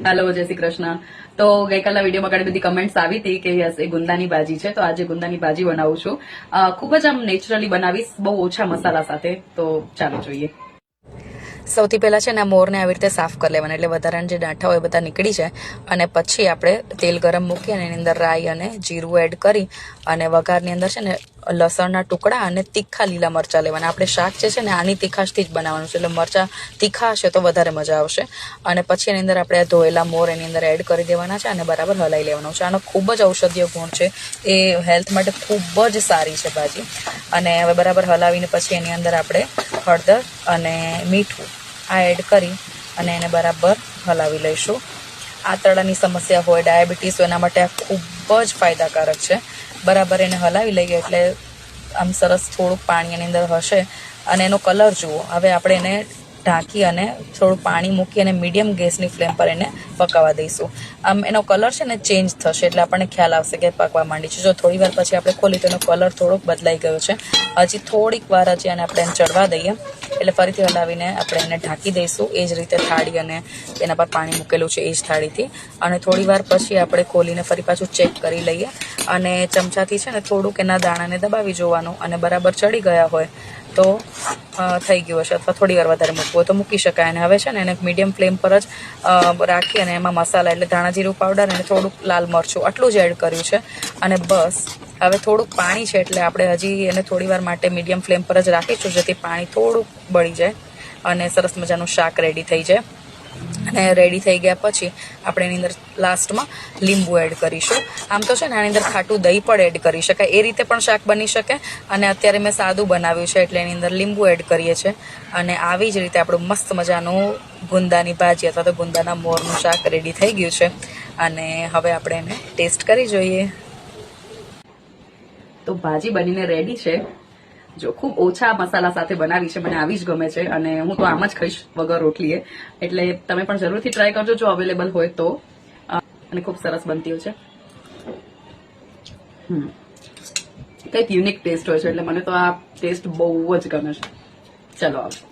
Hello, જય શ્રી કૃષ્ણ. તો ગઈકાલના વિડીયોમાં ઘણી બધી કમેન્ટ્સ આવી હતી કે યસ એ ગુંદાની ભાજી છે, તો આજે ગુંદાની ભાજી બનાવું છું. ખૂબ જ આમ નેચરલી બનાવીશ, બહુ ઓછા મસાલા સાથે. તો ચાલો જોઈએ. સૌથી પહેલાં છે ને મોરને આવી રીતે સાફ કરી લેવાના, એટલે વધારાના જે ડાંઠા હોય બધા નીકળી જાય. અને પછી આપણે તેલ ગરમ મૂકી અને એની અંદર રાઈ અને જીરું એડ કરી અને વઘારની અંદર છે ને લસણના ટુકડા અને તીખા લીલા મરચાં લેવાના. આપણે શાક જે છે ને આની તીખાશથી જ બનાવવાનું છે, એટલે મરચાં તીખા હશે તો વધારે મજા આવશે. અને પછી એની અંદર આપણે ધોયેલા મોર એની અંદર એડ કરી દેવાના છે અને બરાબર હલાવી લેવાનું છે. આનો ખૂબ જ ઔષધીય ગુણ છે, એ હેલ્થ માટે ખૂબ જ સારી છે ભાજી. અને હવે બરાબર હલાવીને પછી એની અંદર આપણે હળદર અને મીઠું આ એડ કરી અને એને બરાબર હલાવી લઈશું. આંતરડાની સમસ્યા હોય, ડાયાબિટીસ હોય, એના માટે આ ખૂબ જ ફાયદાકારક છે. બરાબર એને હલાવી લઈએ એટલે આમ સરસ થોડુંક પાણી એની અંદર હશે અને એનો કલર જુઓ. હવે આપણે એને ઢાંકી અને થોડું પાણી મૂકી અને મીડિયમ ગેસની ફ્લેમ પર એને પકાવવા દઈશું. આમ એનો કલર છે ને ચેન્જ થશે એટલે આપણને ખ્યાલ આવશે કે પાકવા માંડી છે. જો થોડી વાર પછી આપણે ખોલી તો એનો કલર થોડોક બદલાઈ ગયો છે. હજી થોડીક વાર હજી અને આપણે એને ચડવા દઈએ એટલે ફરીથી હલાવીને આપણે એને ઢાંકી દઈશું. એ જ રીતે થાળી અને એના પર પાણી મૂકેલું છે એ જ થાળીથી. અને થોડી વાર પછી આપણે ખોલીને ફરી પાછું ચેક કરી લઈએ અને ચમચાથી છે ને થોડુંક એના દાણાને દબાવી જોવાનું અને બરાબર ચડી ગયા હોય તો થઈ ગયું હશે, અથવા થોડી વાર વધારે મૂકવું હોય તો મૂકી શકાય. અને હવે છે ને એને મીડિયમ ફ્લેમ પર જ રાખી અને એમાં મસાલા એટલે ધાણા જીરું પાવડર અને થોડુંક લાલ મરચું આટલું જ એડ કર્યું છે. અને બસ હવે થોડુંક પાણી છે એટલે આપણે હજી એને થોડી વાર માટે મીડિયમ ફ્લેમ પર જ રાખીશું, જેથી પાણી થોડુંક બળી જાય અને સરસ મજાનું શાક રેડી થઈ જાય. અને રેડી થઈ ગયા પછી આપણે એની અંદર લાસ્ટમાં લીંબુ એડ કરીશું. આમ તો છે ને આની અંદર ખાટું દહીં પણ એડ કરી શકાય, એ રીતે પણ શાક બની શકે. અને અત્યારે મેં સાદું બનાવ્યું છે એટલે એની અંદર લીંબુ એડ કરીએ છીએ. અને આવી જ રીતે આપણું મસ્ત મજાનું ગુંદાની ભાજી અથવા તો ગુંદાના મોરનું શાક રેડી થઈ ગયું છે. અને હવે આપણે એને ટેસ્ટ કરી જોઈએ. તો ભાજી બનીને રેડી છે. જો ખૂબ ઓછા મસાલા સાથે બનાવી છે, મને આવી જ ગમે છે અને હું તો આમ જ ખાઈશ વગર રોટલીએ. એટલે તમે પણ જરૂરથી ટ્રાય કરજો જો અવેલેબલ હોય તો. અને ખૂબ સરસ બનતી હોય છે. કંઈક યુનિક ટેસ્ટ હોય છે એટલે મને તો આ ટેસ્ટ બહુ જ ગમે છે. ચલો આવો.